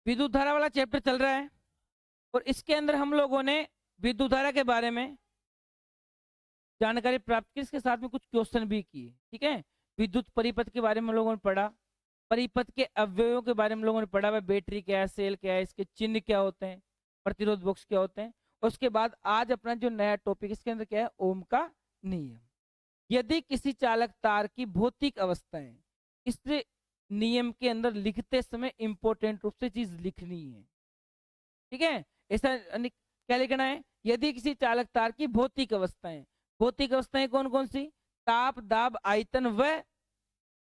विद्युत धारा वाला चैप्टर चल रहा है और इसके अंदर हम लोगों ने विद्युत धारा के बारे में जानकारी प्राप्त की, इसके साथ में कुछ क्वेश्चन भी किए। ठीक है, विद्युत परिपथ के बारे में हम लोगों ने पढ़ा, परिपथ के अवयवों के बारे में लोगों ने पढ़ा, भाई बैटरी क्या है, सेल क्या है, इसके चिन्ह क्या होते हैं, प्रतिरोध बॉक्स क्या होते हैं। और उसके बाद आज अपना जो नया टॉपिक इसके अंदर क्या है, ओम का नियम। यदि किसी चालक तार की भौतिक अवस्थाएं, इस नियम के अंदर लिखते समय इंपॉर्टेंट रूप से चीज लिखनी है। ठीक है, ऐसा क्या लिखना है, यदि किसी चालक तार की भौतिक अवस्थाएं, भौतिक अवस्थाएं कौन कौन सी, ताप, दाब, आयतन व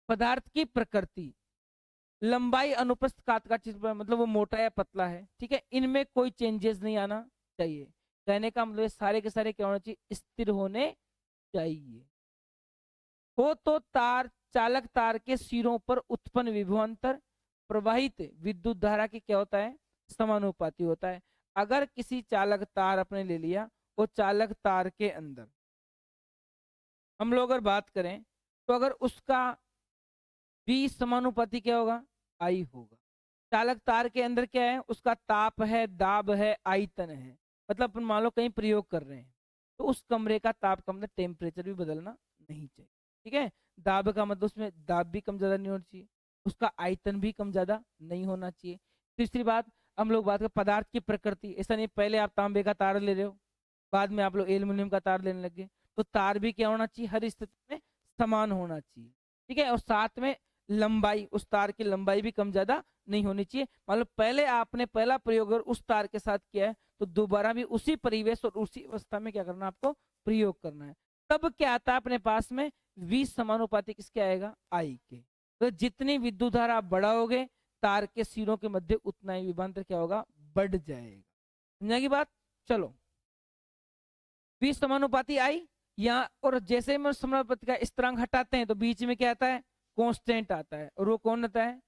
पदार्थ की प्रकृति, लंबाई, अनुप्रस्थ, काट का चित्र, मतलब वो मोटा या पतला है। ठीक है, इनमें कोई चेंजेस नहीं आना चाहिए। कहने का मतलब सारे के सारे क्या होना चाहिए, स्थिर होने चाहिए। हो तो तार, चालक तार के सिरों पर उत्पन्न विभवांतर प्रवाहित विद्युत धारा की क्या होता है, समानुपाती होता है। अगर किसी चालक तार अपने ले लिया और चालक तार के अंदर हम लोग अगर बात करें तो अगर उसका V समानुपाती क्या होगा, I होगा। चालक तार के अंदर क्या है, उसका ताप है, दाब है, आयतन है। मतलब अपन मान लो कहीं प्रयोग कर रहे हैं तो उस कमरे का ताप का मतलब टेम्परेचर भी बदलना नहीं चाहिए। ठीक है, दाब का मतलब उसमें दाब भी कम ज्यादा नहीं होना चाहिए, उसका आयतन भी कम ज्यादा नहीं होना चाहिए। तीसरी बात, हम लोग बात करें पदार्थ की प्रकृति, ऐसा नहीं पहले आप तांबे का तार ले रहे हो, बाद में आप लोग एल्यूमिनियम का तार लेने लगे, तो तार भी क्या होना चाहिए, हर स्थिति में समान होना चाहिए। ठीक है, और साथ में लंबाई, उस तार की लंबाई भी कम ज्यादा नहीं होनी चाहिए। मतलब पहले आपने पहला प्रयोग अगर उस तार के साथ किया है तो दोबारा भी उसी परिवेश और उसी अवस्था में क्या करना, आपको प्रयोग करना है। तब क्या आता है अपने पास में, V समानुपाती किसके आएगा, I के। तो जितनी विद्युत धारा आप बढ़ाओगे तार के सिरों के मध्य उतना ही विभवांतर क्या होगा, बढ़ जाएगा। समझा की बात। चलो, V समानुपाती I यहाँ, और जैसे में समानुपाती का स्थिरांक हटाते हैं तो बीच में क्या आता है, कांस्टेंट आता है, और वो कौन आता है,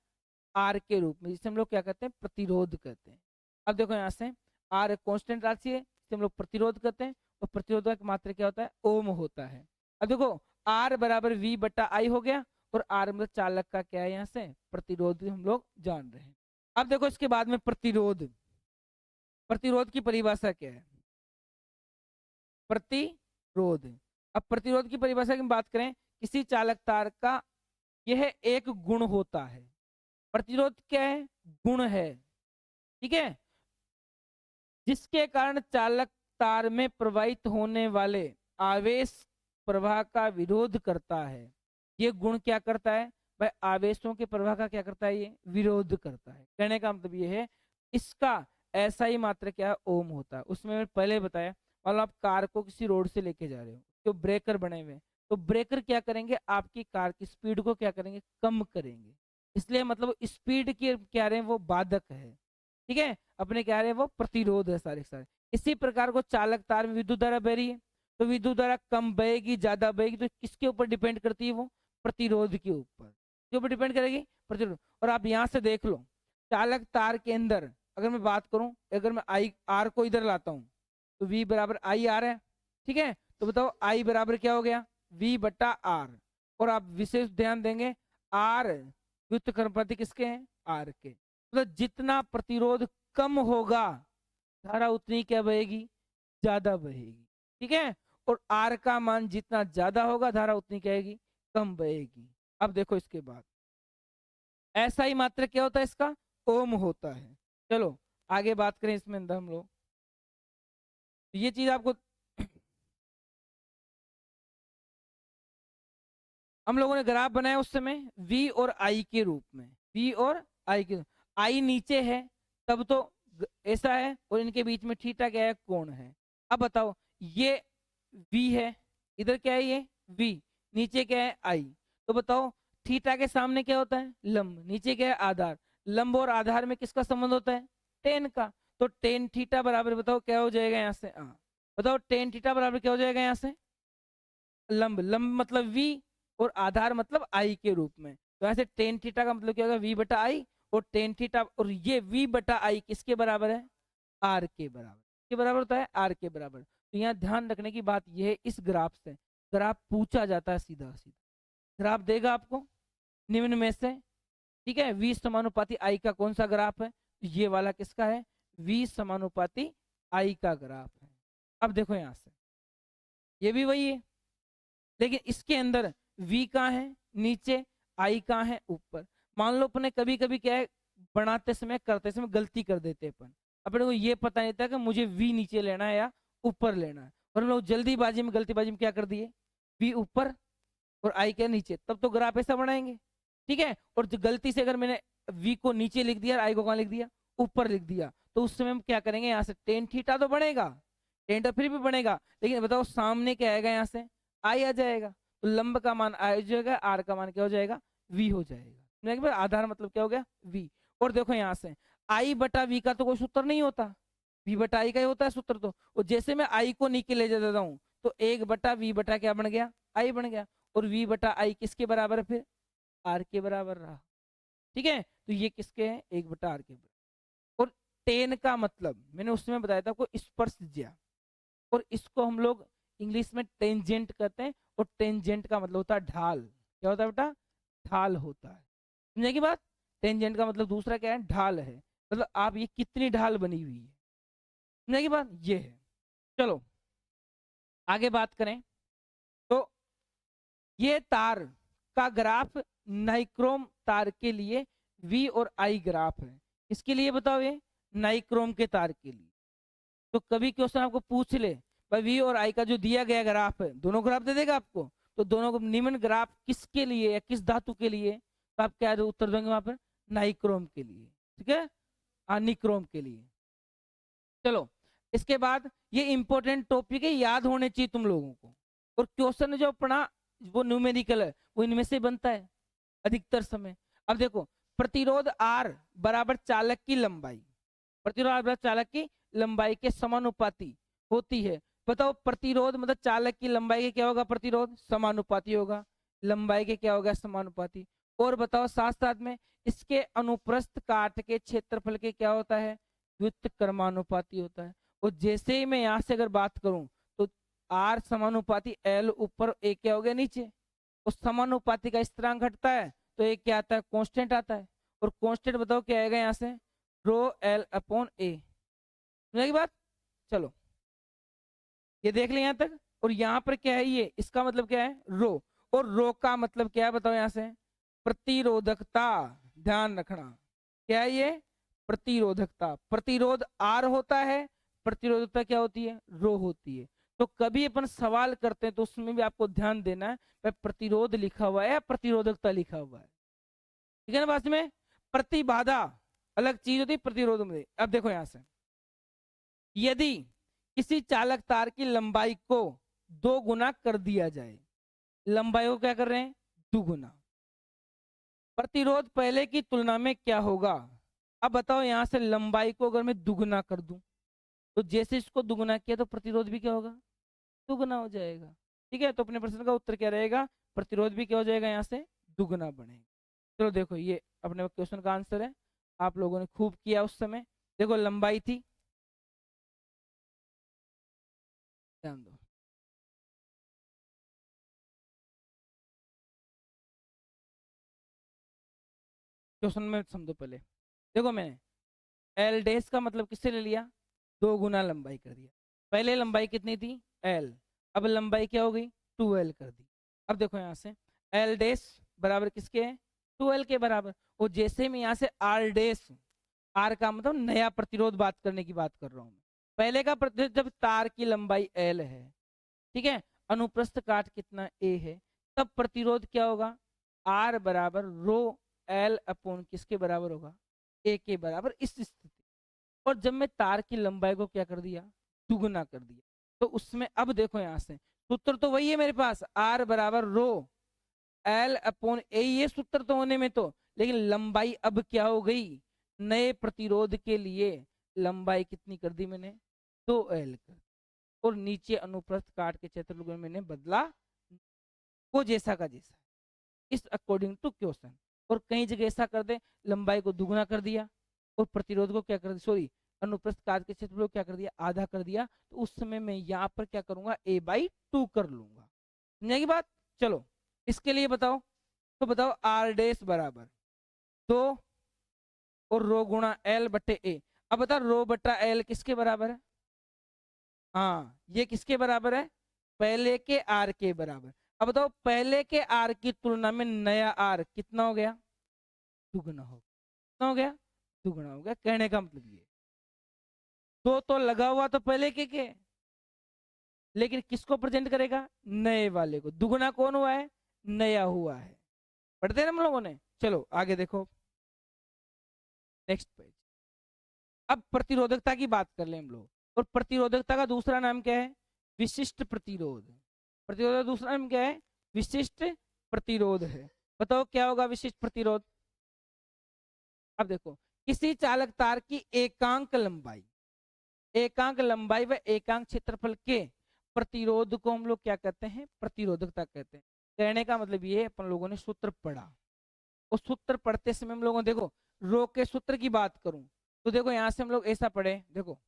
R के रूप में, जिसे हम लोग क्या कहते हैं, प्रतिरोध कहते हैं। अब देखो यहाँ से R कांस्टेंट राशि है, जिसे हम लोग प्रतिरोध कहते हैं, और प्रतिरोध का मात्रा क्या होता है, ओम होता है। अब देखो R बराबर V बटा I हो गया, और R मतलब चालक का क्या है, यहाँ से प्रतिरोध हम लोग जान रहे हैं। अब देखो इसके बाद में प्रतिरोध, प्रतिरोध की परिभाषा क्या है, प्रतिरोध। अब प्रतिरोध की परिभाषा की बात करें, किसी चालक तार का यह एक गुण होता है। प्रतिरोध क्या है, गुण है। ठीक है, जिसके कारण चालक तार में प्रवाहित होने वाले आवेश प्रवाह का विरोध करता है। ये गुण क्या करता है भाई, आवेशों के प्रवाह का क्या करता है, ये विरोध करता है। कहने का मतलब ये है, इसका ऐसा ही मात्रा क्या है, ओम होता है। उसमें मैंने पहले बताया, मतलब आप कार को किसी रोड से लेके जा रहे हो तो ब्रेकर बने हुए हैं, तो ब्रेकर क्या करेंगे, आपकी कार की स्पीड को क्या करेंगे, कम करेंगे। इसलिए मतलब स्पीड की क्या रहे हैं, वो बाधक है। ठीक है, अपने क्या रहे हैं, वो प्रतिरोध है सारे सारे। इसी प्रकार को चालक तार में विद्युत धारा बह रही है, तो विद्युत धारा कम बहेगी ज्यादा बहेगी, तो किसके ऊपर डिपेंड करती है, वो प्रतिरोध के ऊपर, के ऊपर डिपेंड करेगी, प्रतिरोध। और आप यहाँ से देख लो, चालक तार के अंदर अगर मैं बात करूं, अगर मैं आई आर को इधर लाता हूं तो V बराबर आई आर है। ठीक है, तो बताओ I बराबर क्या हो गया, V बटा आर। और आप विशेष ध्यान देंगे, R व्युत्क्रमपति किसके हैं, R के। मतलब जितना प्रतिरोध कम होगा धारा उतनी क्या बहेगी, ज्यादा बहेगी। ठीक है, और R का मान जितना ज्यादा होगा धारा उतनी क्या आएगी, कम बहेगी। अब देखो इसके बाद ऐसा ही मात्रा क्या होता है इसका, ओम होता है। चलो आगे बात करें इसमें अंदर हम लोग, ये चीज आपको हम लोगों ने ग्राफ बनाया उस समय V और I के रूप में, V और I के, I नीचे है तब तो ऐसा है, और इनके बीच में थीटा क्या है, कोण है। अब बताओ, ये V है, इधर क्या है, ये V, नीचे क्या है I। तो बताओ थीटा के सामने क्या होता है, लंब, नीचे क्या है आधार। लंब और आधार में किसका संबंध होता है, टेन का। तो टेन थीटा बराबर बताओ क्या हो जाएगा यहाँ से, बताओ टेन थीटा बराबर क्या हो जाएगा यहाँ से, लंब, लंब मतलब V और आधार मतलब I के रूप में। तो ऐसे टेन थीटा का मतलब क्या होगा, V बटा I, और टेन थीटा, और ये V बटा I किसके बराबर है, R के बराबर। किसके बराबर होता है, R के बराबर। तो यहाँ ध्यान रखने की बात यह है, इस ग्राफ से ग्राफ पूछा जाता है सीधा सीधा, ग्राफ देगा आपको निम्न में से। ठीक है, V समानुपाती I का कौन सा ग्राफ है, ये वाला किसका है, V समानुपाती I का ग्राफ है। अब देखो यहां से ये भी वही है, लेकिन इसके अंदर V कहाँ है नीचे, I कहाँ है ऊपर। मान लो अपने कभी कभी क्या है, बनाते समय करते समय गलती कर देते अपन, अपने को ये पता नहीं था कि मुझे V नीचे लेना है या ऊपर लेना है, और हम लोग जल्दीबाजी में गलतीबाजी में क्या कर दिए, V ऊपर और I के नीचे, तब तो ग्राफ ऐसा बनाएंगे। ठीक है, और जो गलती से अगर मैंने V को नीचे लिख दिया और I को कहाँ लिख दिया, ऊपर लिख दिया, तो उस समय हम क्या करेंगे, यहाँ से टेन थीटा तो बनेगा, टेन थीटा फिर भी बनेगा, लेकिन बताओ सामने क्या आएगा, यहाँ से I आ जाएगा, तो लंब का मान I हो जाएगा, R का मान क्या हो जाएगा, V हो जाएगा। आधार मतलब क्या हो गया, V। और देखो यहाँ से I बटा V का तो कोई सूत्र नहीं होता, V बटा I का ही होता है सूत्र तो, और जैसे मैं I को नीचे ले जाता हूँ तो 1 बटा V बटा क्या बन गया, I बन गया, और V बटा I किसके बराबर है, फिर R के बराबर रहा। ठीक है, तो ये किसके हैं, 1 बटा R के बराबर। और टेन का मतलब मैंने उसमें बताया था आपको, स्पर्शज्या, और इसको हम लोग इंग्लिश में टेंजेंट कहते हैं, और टेंजेंट का मतलब होता है ढाल। क्या होता है बेटा, ढाल होता है, समझे की बात। टेंजेंट का मतलब दूसरा क्या है, ढाल है, मतलब आप ये कितनी ढाल बनी हुई है, समझे की बात, ये है। चलो आगे बात करें, तो ये तार का ग्राफ नाइक्रोम तार के लिए V और I ग्राफ है, इसके लिए बताओ, ये नाइक्रोम के तार के लिए। तो कभी क्वेश्चन आपको पूछ ले भाई V और I का जो दिया गया ग्राफ है, दोनों ग्राफ दे देगा आपको, तो दोनों को निम्न ग्राफ किसके लिए या किस धातु के लिए, तो आप क्या उत्तर देंगे वहां पर, नाइक्रोम के लिए। ठीक है, निक्रोम के लिए। चलो इसके बाद ये इंपॉर्टेंट टॉपिक है, याद होने चाहिए तुम लोगों को, और क्वेश्चन जो पढ़ा वो न्यूमेरिकल है, वो इनमें से बनता है अधिकतर समय। अब देखो, प्रतिरोध R बराबर चालक की लंबाई, प्रतिरोध R बराबर चालक की लंबाई के समानुपाती होती है। बताओ प्रतिरोध मतलब चालक की लंबाई के क्या होगा, प्रतिरोध समानुपाती होगा, लंबाई के क्या होगा, समानुपाती। और बताओ साथ साथ में इसके अनुप्रस्थ काट के क्षेत्रफल के क्या होता है, व्युत्क्रमानुपाती होता है। और जैसे ही मैं यहाँ से अगर बात करूं तो R समानुपाती L ऊपर, एक क्या हो गया नीचे, उस समानुपाती का स्थिरांक घटता है तो एक क्या आता है, कांस्टेंट आता है। और कांस्टेंट बताओ क्या आएगा यहाँ से, रो L अपॉन A, समझ बात। चलो ये देख ले यहाँ तक, और यहाँ पर क्या है, ये इसका मतलब क्या है, रो, और रो का मतलब क्या है बताओ यहाँ से, प्रतिरोधकता। ध्यान रखना क्या है ये, प्रतिरोधकता, प्रतिरोध R होता है, प्रतिरोधकता क्या होती है, रो होती है। तो कभी अपन सवाल करते हैं तो उसमें भी आपको ध्यान देना है, भाई प्रतिरोध लिखा हुआ है या प्रतिरोधकता लिखा हुआ है, ठीक है ना। बात में प्रतिबाधा अलग चीज होती है प्रतिरोध में। अब देखो यहां से, यदि किसी चालक तार की लंबाई को 2 गुना कर दिया जाए, लंबाई को क्या कर रहे हैं, 2 गुना, प्रतिरोध पहले की तुलना में क्या होगा। अब बताओ यहां से लंबाई को अगर मैं दुगुना कर दूं, तो जैसे इसको दुगुना किया तो प्रतिरोध भी क्या होगा, दुगुना हो जाएगा। ठीक है, तो अपने प्रश्न का उत्तर क्या रहेगा, प्रतिरोध भी क्या हो जाएगा, यहाँ से दुगुना बढ़ेगा। चलो देखो ये अपने क्वेश्चन का आंसर है, आप लोगों ने खूब किया उस समय। देखो लंबाई थी, ध्यान दो, क्वेश्चन में समझो पहले। देखो मैंने एल डैश का मतलब किससे ले लिया, 2 गुना लंबाई कर दिया। पहले लंबाई कितनी थी, एल, अब लंबाई क्या हो गई, 2L कर दी। अब देखो यहाँ से एल डैश बराबर किसके है, 2L के बराबर। और जैसे मैं यहाँ से आर डैश, आर का मतलब नया प्रतिरोध बात करने की बात कर रहा हूँ मैं। पहले का प्रतिरोध जब तार की लंबाई एल है, ठीक है, अनुप्रस्थ काट कितना ए है, तब प्रतिरोध क्या होगा, आर बराबर रो एल अपॉन किसके बराबर होगा, ए के बराबर। इस स्थिति, और जब मैं तार की लंबाई को क्या कर दिया, दुगुना कर दिया, तो उसमें अब देखो यहां से सूत्र तो वही है मेरे पास, आर बराबर रो एल अपॉन ए, ये सूत्र तो होने में तो, लेकिन लंबाई अब क्या हो गई, नए प्रतिरोध के लिए लंबाई कितनी कर दी मैंने, 2L कर, और नीचे अनुप्रस्थ काट के क्षेत्रफल को मैंने बदला, वो जैसा का जैसा, इस अकॉर्डिंग टू क्वेश्चन। और कई जगह ऐसा कर दे, लंबाई को दुगुना कर दिया और प्रतिरोध को क्या कर दिया, सॉरी अनुप्रस्थ काट के क्षेत्रफल को क्या कर दिया, आधा कर दिया, तो उस समय मैं यहाँ पर क्या करूंगा, A/2 कर लूंगा, समझेगी बात। चलो इसके लिए बताओ, तो बताओ R डैश बराबर 2 और रो गुणा एल बटे ए। अब बता रो बटा एल किसके बराबर है? हाँ, ये किसके बराबर है? पहले के आर के बराबर। अब बताओ पहले के आर की तुलना में नया आर कितना हो गया? दुगना हो गया। कितना हो गया? दुगना हो गया। कहने का मतलब ये दो तो लगा हुआ तो पहले के, लेकिन किसको प्रेजेंट करेगा? नए वाले को। दुगना कौन हुआ है? नया हुआ है। पढ़ते हैं हम लोगों ने। चलो आगे देखो, नेक्स्ट पेज। अब प्रतिरोधकता की बात कर ले हम लोग। और प्रतिरोधकता का दूसरा नाम क्या है? विशिष्ट प्रतिरोध। प्रतिरोध का दूसरा नाम क्या है? विशिष्ट प्रतिरोध है। बताओ क्या होगा विशिष्ट प्रतिरोध? अब देखो, किसी चालक तार की एकांक लंबाई, एकांक लंबाई व एकांक क्षेत्रफल के प्रतिरोध को हम लोग क्या कहते हैं? प्रतिरोधकता कहते हैं। कहने का मतलब ये अपन लोगों ने सूत्र पढ़ा। उस सूत्र पढ़ते समय हम लोगों ने देखो, रो के सूत्र की बात करूं तो देखो यहां से हम लोग ऐसा पढ़े, देखो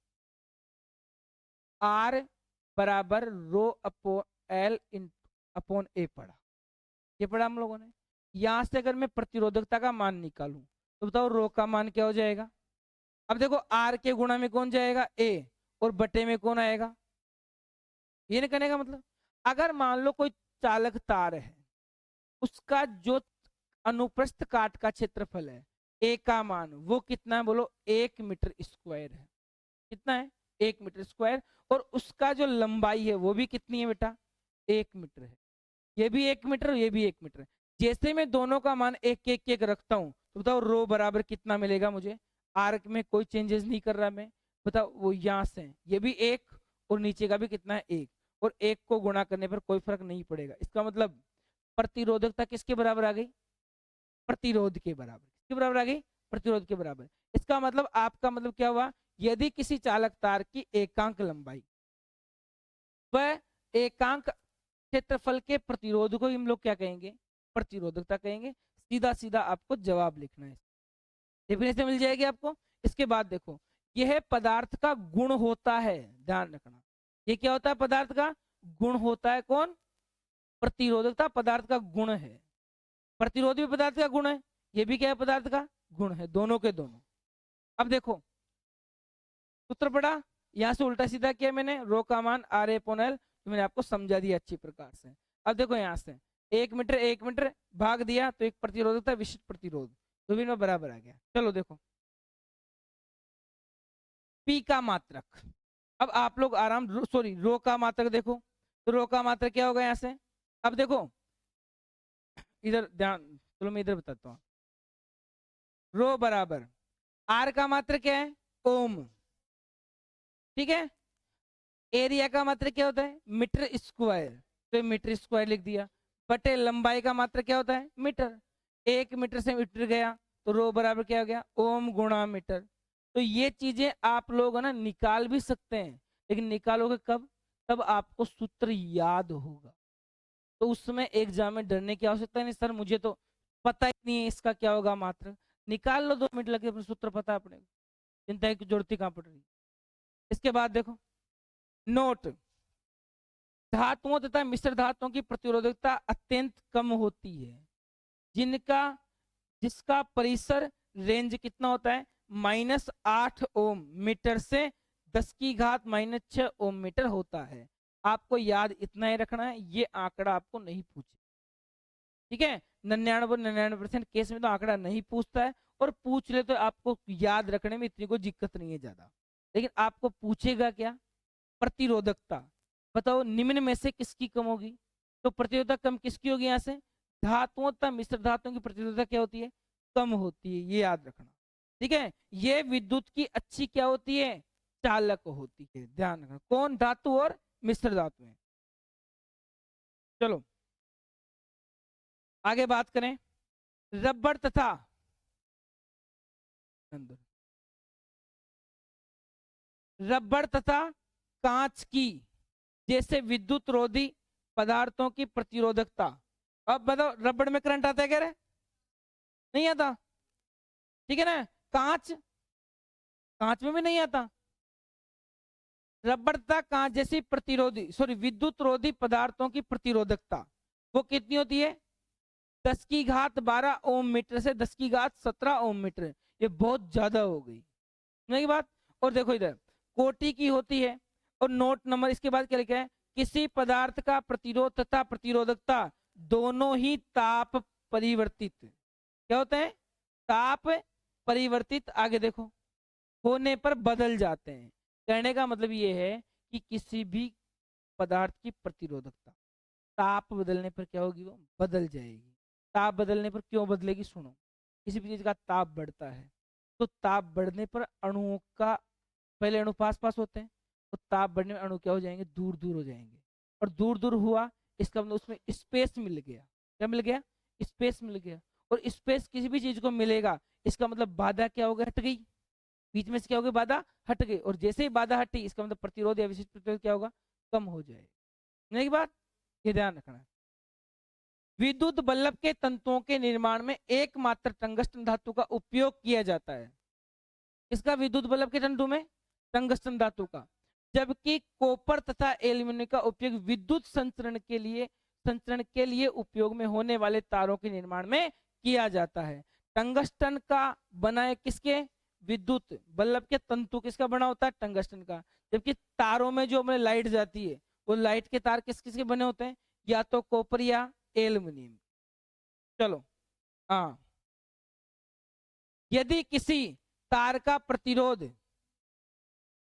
आर बराबर रो अपॉन एल अपॉन ए पढ़ा। ये पढ़ा हम लोगों ने। यहां से अगर मैं प्रतिरोधकता का मान निकालूं तो बताओ रो का मान क्या हो जाएगा? अब देखो आर के गुणा में कौन जाएगा? ए, और बटे में कौन आएगा? ये नहीं करने का मतलब, अगर मान लो कोई चालक तार है, उसका जो अनुप्रस्थ काट का क्षेत्रफल है ए का मान वो कितना है? बोलो 1 मीटर स्क्वायर है। कितना है? 1 मीटर स्क्वायर। और उसका जो लंबाई है वो भी कितनी है बेटा? 1 मीटर है। ये भी 1 मीटर, ये भी 1 मीटर है। जैसे मैं दोनों का मान एक एक एक रखता हूं तो बताओ रो बराबर कितना मिलेगा मुझे? आर्क में कोई चेंजेस नहीं कर रहा मैं। बताओ वो यहां से ये भी 1 और नीचे का भी कितना है? 1। और 1 को गुणा करने पर कोई फर्क नहीं पड़ेगा। इसका मतलब प्रतिरोधकता किसके बराबर आ गई? प्रतिरोध के बराबर। किसके बराबर आ गई? प्रतिरोध के बराबर। इसका मतलब आपका मतलब क्या हुआ? यदि किसी चालक तार की एकांक लंबाई वह एकांक क्षेत्रफल के प्रतिरोध को हम लोग क्या कहेंगे? प्रतिरोधकता कहेंगे। सीधा सीधा आपको जवाब लिखना है, डेफिनेशन मिल जाएगी आपको। इसके बाद देखो, यह पदार्थ का गुण होता है, ध्यान रखना। ये क्या होता है? पदार्थ का गुण होता है। कौन? प्रतिरोधकता पदार्थ का गुण है। प्रतिरोध भी पदार्थ का गुण है, ये भी क्या है? पदार्थ का गुण है। दोनों के दोनों। अब देखो सूत्र पढ़ा, यहां से उल्टा सीधा किया मैंने, रो का मान आर ए अपॉन एल, तो मैंने आपको समझा दिया अच्छी प्रकार से। अब देखो यहां से 1 मीटर भाग दिया तो एक प्रतिरोधकता विशिष्ट प्रतिरोध, तो भी में बराबर आ गया। चलो देखो पी का मात्रक। अब आप लोग आराम, सॉरी रो का मात्रक देखो, तो रो का मात्रक क्या होगा यहां से? अब देखो इधर ध्यान, चलो मैं इधर बताता हूँ। रो बराबर आर का मात्रक क्या है? ओम। ठीक है। एरिया का मात्रक क्या होता है? मीटर स्क्वायर, तो मीटर स्क्वायर लिख दिया। बटे लंबाई का मात्रक क्या होता है? मीटर। 1 मीटर से मीटर गया तो रो बराबर क्या हो गया? ओम गुणा मीटर। तो ये चीजें आप लोग है ना निकाल भी सकते हैं, लेकिन निकालोगे कब? तब आपको सूत्र याद होगा। तो उस समय एग्जाम में डरने की आवश्यकता नहीं, सर मुझे तो पता ही नहीं है इसका क्या होगा मात्रक। निकाल लो 2 मिनट लगे, अपने सूत्र पता है अपने को, चिंता की जरूरत ही कहां पड़ रही है। इसके बाद देखो नोट, धातुओं तथा मिश्र धातुओं की प्रतिरोधकता अत्यंत कम होती है, जिनका जिसका परिसर रेंज कितना होता है? -8 ओम मीटर से 10⁻⁻⁶ ओम मीटर होता है। आपको याद इतना ही रखना है, ये आंकड़ा आपको नहीं पूछे। ठीक है, 99% केस में तो आंकड़ा नहीं पूछता है, और पूछ ले तो आपको याद रखने में इतनी कोई दिक्कत नहीं है ज्यादा। लेकिन आपको पूछेगा क्या? प्रतिरोधकता। बताओ निम्न में से किसकी कम होगी? तो प्रतिरोधकता कम किसकी होगी? यहाँ से धातुओं तथा मिश्र धातुओं की प्रतिरोधकता क्या होती है? कम होती है, ये याद रखना। ठीक है, ये विद्युत की अच्छी क्या होती है? चालक होती है। ध्यान रखना, कौन? धातु और मिश्र धातु है। चलो आगे बात करें, रबड़ तथा रबड़ तथा कांच की जैसे विद्युत रोधी पदार्थों की प्रतिरोधकता। अब बताओ रबड़ में करंट आता है क्या रे? नहीं आता। ठीक है ना। कांच, कांच में भी नहीं आता। रबड़ तथा कांच जैसी प्रतिरोधी, सॉरी विद्युत रोधी पदार्थों की प्रतिरोधकता वो कितनी होती है? 10⁻12 ओम मीटर से 10⁻17 ओम मीटर। ये बहुत ज्यादा हो गई। समझे की बात। और देखो इधर कोटि की होती है और नोट नंबर, इसके बाद क्या लिखा है, किसी पदार्थ का प्रतिरोध तथा प्रतिरोधकता दोनों ही ताप परिवर्तित क्या होते हैं, ताप परिवर्तित, आगे देखो, होने पर बदल जाते हैं। कहने का मतलब ये है कि किसी भी पदार्थ की प्रतिरोधकता ताप बदलने पर क्या होगी, वो बदल जाएगी। ताप बदलने पर क्यों बदलेगी, सुनो। किसी भी चीज का ताप बढ़ता है तो ताप बढ़ने पर अणुओं का, पहले अणु पास पास होते हैं, तो ताप बढ़ने में अणु क्या हो जाएंगे, दूर दूर हो जाएंगे। और दूर दूर हुआ इसका मतलब उसमें स्पेस मिल गया। क्या मिल गया, स्पेस मिल गया। और स्पेस किसी भी चीज को मिलेगा, इसका मतलब बाधा क्या हो गई, हट गई। बीच में से क्या हो गई, बाधा हट गई। और जैसे ही बाधा हटी, इसका मतलब प्रतिरोध या विशिष्ट प्रतिरोध क्या होगा, कम हो जाएगा। नहीं बात, ये ध्यान रखना है। विद्युत बल्ब के तंतुओं के निर्माण में एकमात्र टंगस्टन धातु का उपयोग किया जाता है। इसका विद्युत बल्ब के तंतु में टंगस्टन धातु का, जबकि कॉपर तथा एल्यूमिनियम का उपयोग विद्युत संचरण के लिए उपयोग में होने वाले तारों के निर्माण में किया जाता है। टंगस्टन का बना है किसके, विद्युत बल्ब के तंतु किसका बना होता है, टंगस्टन का। जबकि तारों में जो हमें लाइट जाती है, वो लाइट के तार किस किसके बने होते हैं, या तो कॉपर या एल्यूमिनियम। चलो हाँ, यदि किसी तार का प्रतिरोध,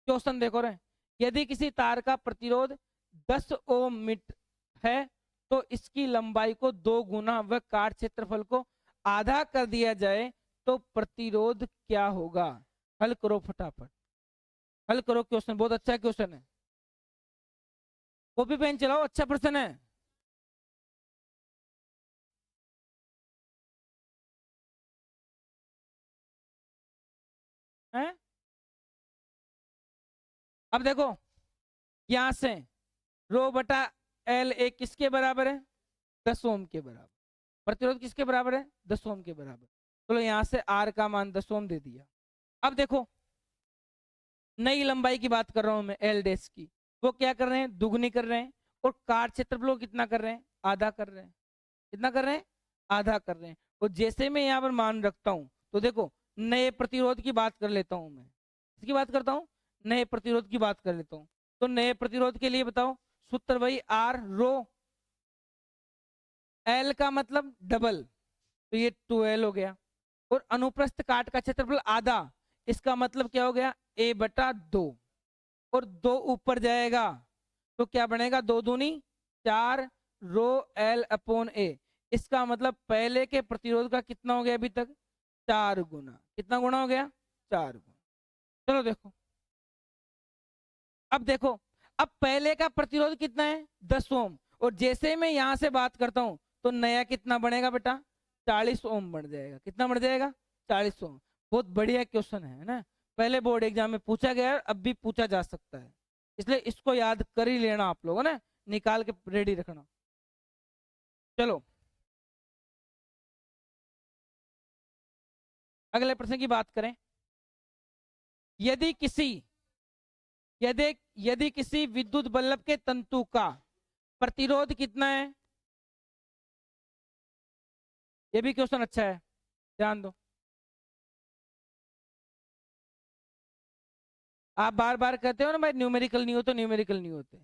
क्वेश्चन देखो रहे, यदि किसी तार का प्रतिरोध 10 ओम मीटर है तो इसकी लंबाई को 2 गुना व काट क्षेत्रफल को आधा कर दिया जाए तो प्रतिरोध क्या होगा। हल करो फटाफट, हल करो। क्वेश्चन बहुत अच्छा क्वेश्चन है, कॉपी पेन चलाओ, अच्छा प्रश्न है। हैं? अब देखो यहां से रो बटा एल एक किसके बराबर है, 10 ओम के बराबर। प्रतिरोध किसके बराबर है, 10 ओम के बराबर। चलो यहां से आर का मान 10 ओम दे दिया। अब देखो नई लंबाई की बात कर रहा हूं मैं, एल डैश की, वो क्या कर रहे हैं, दुगनी कर रहे हैं। और काट क्षेत्रफल कितना कर रहे हैं, आधा कर रहे हैं। कितना कर रहे हैं, आधा कर रहे हैं। और जैसे मैं यहाँ पर मान रखता हूं, तो देखो नए प्रतिरोध की बात कर लेता हूं मैं, इसकी बात करता हूं, नए प्रतिरोध की बात कर लेता हूं। तो नए प्रतिरोध के लिए बताओ, सूत्र वही आर रो, एल का मतलब डबल, तो ये 2L हो गया। और अनुप्रस्थ काट का क्षेत्रफल आधा, इसका मतलब क्या हो गया, a बटा 2। और 2 ऊपर जाएगा तो क्या बनेगा, 2 दूनी 4 रो एल अपॉन ए। इसका मतलब पहले के प्रतिरोध का कितना हो गया अभी तक, 4 गुना। कितना गुना हो गया, 4 गुना। चलो देखो, अब देखो, अब पहले का प्रतिरोध कितना है, 10 ओम। और जैसे मैं यहां से बात करता हूं तो नया कितना बनेगा बेटा, 40 ओम बढ़ जाएगा। कितना बढ़ जाएगा, 40 ओम। बहुत बढ़िया क्वेश्चन है ना, पहले बोर्ड एग्जाम में पूछा गया है, अब भी पूछा जा सकता है, इसलिए इसको याद कर ही लेना आप लोगों ने, निकाल के रेडी रखना। चलो अगले प्रश्न की बात करें। यदि किसी यदि यदि किसी विद्युत बल्ब के तंतु का प्रतिरोध कितना है, ये भी क्वेश्चन अच्छा है, ध्यान दो। आप बार बार कहते हो ना भाई न्यूमेरिकल नहीं हो तो न्यूमेरिकल नहीं होते,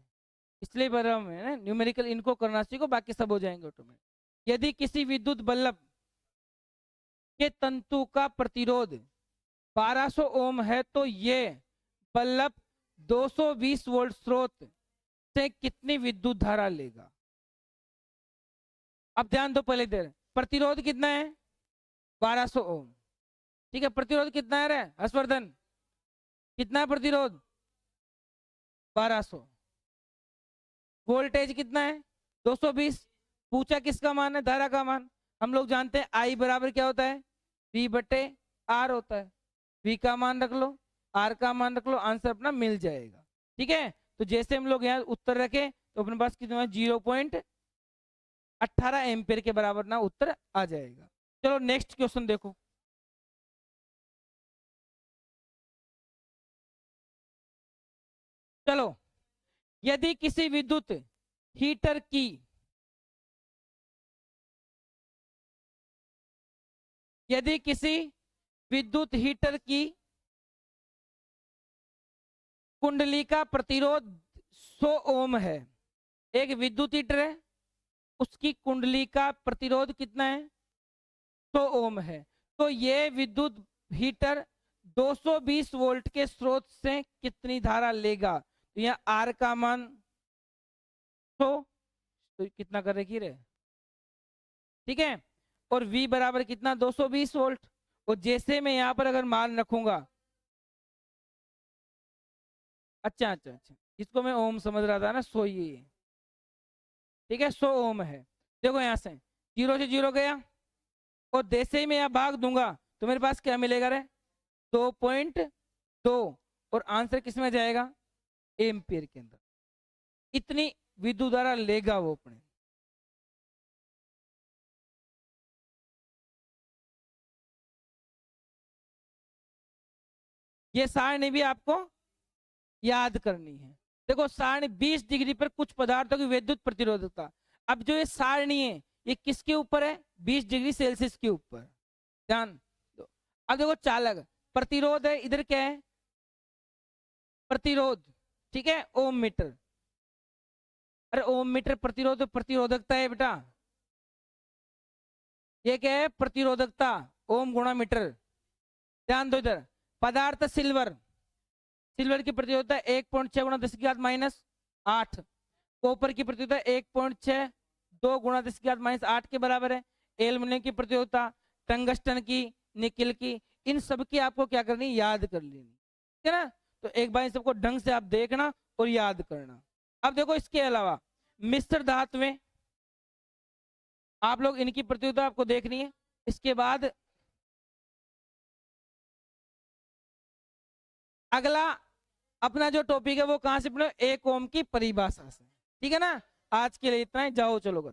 इसलिए बता रहा हूं मैं ना, न्यूमेरिकल इनको करना सीखो, बाकी सब हो जाएंगे ऑटोमेटिक। यदि किसी विद्युत बल्ब के तंतु का प्रतिरोध 1200 ओम है तो ये बल्ब 220 वोल्ट स्रोत से कितनी विद्युत धारा लेगा। अब ध्यान दो, पहले देर प्रतिरोध कितना है, 1200 ओम। ठीक है, प्रतिरोध कितना है रे हर्षवर्धन, कितना है प्रतिरोध, 1200। वोल्टेज कितना है, 220। पूछा किसका मान है, धारा का मान। हम लोग जानते हैं आई बराबर क्या होता है, V बटे R होता है। V का मान रख लो, R का मान रख लो, आंसर अपना मिल जाएगा। ठीक है, तो जैसे हम लोग यहाँ उत्तर रखे तो अपने पास कितना 0.18 एम्पियर के बराबर ना उत्तर आ जाएगा। चलो नेक्स्ट क्वेश्चन देखो। चलो यदि किसी विद्युत हीटर की यदि किसी विद्युत हीटर की कुंडली का प्रतिरोध 100 ओम है। एक विद्युत हीटर है, उसकी कुंडली का प्रतिरोध कितना है? 100 ओम है। तो ये विद्युत हीटर 220 वोल्ट के स्रोत से कितनी धारा लेगा? तो यहाँ आर का मान 100, तो कितना कर रही रे, ठीक है। और V बराबर कितना? 220 वोल्ट। और जैसे मैं यहाँ पर अगर मान रखूंगा, अच्छा अच्छा अच्छा, इसको मैं ओम समझ रहा था ना, 100 ये, ठीक है, 100 ओम है। देखो यहाँ से 0 से 0 गया, और जैसे ही मैं यहाँ भाग दूंगा तो मेरे पास क्या मिलेगा रे? 2.2। और आंसर किस में जाएगा? एम्पियर के अंदर। इतनी विद्युत धारा लेगा वो अपने। ये सारणी भी आपको याद करनी है। देखो सारणी 20 डिग्री पर कुछ पदार्थों की विद्युत प्रतिरोधकता। अब जो ये सारणी है ये किसके ऊपर है? 20 डिग्री सेल्सियस के ऊपर। ध्यान दो। अब देखो चालक प्रतिरोध है, इधर क्या है? प्रतिरोध, ठीक है, ओम मीटर। अरे ओम मीटर प्रतिरोध प्रतिरोधकता है बेटा। ये क्या है? प्रतिरोधकता, ओम गुणा मीटर। ध्यान दो इधर। पदार्थ सिल्वर, सिल्वर की प्रतिरोधकता 1.6 गुणा 10 की घात माइनस 8। कॉपर की प्रतिरोधकता 1.6 2 गुणा 10 की घात माइनस 8 के बराबर है। एल्युमिनियम की प्रतिरोधकता, टंगस्टन की, निकिल की, इन सब की आपको क्या करनी? याद कर लेनी, ठीक है ना। तो एक बार इन सबको ढंग से आप देखना और याद करना। अब देखो इसके अलावा मिश्र धातुएं, आप लोग इनकी प्रतिरोधकता आपको देखनी है। इसके बाद अगला अपना जो टॉपिक है वो कहां से पढ़ो? एक ओम की परिभाषा से, ठीक है ना। आज के लिए इतना ही, जाओ चलो घर।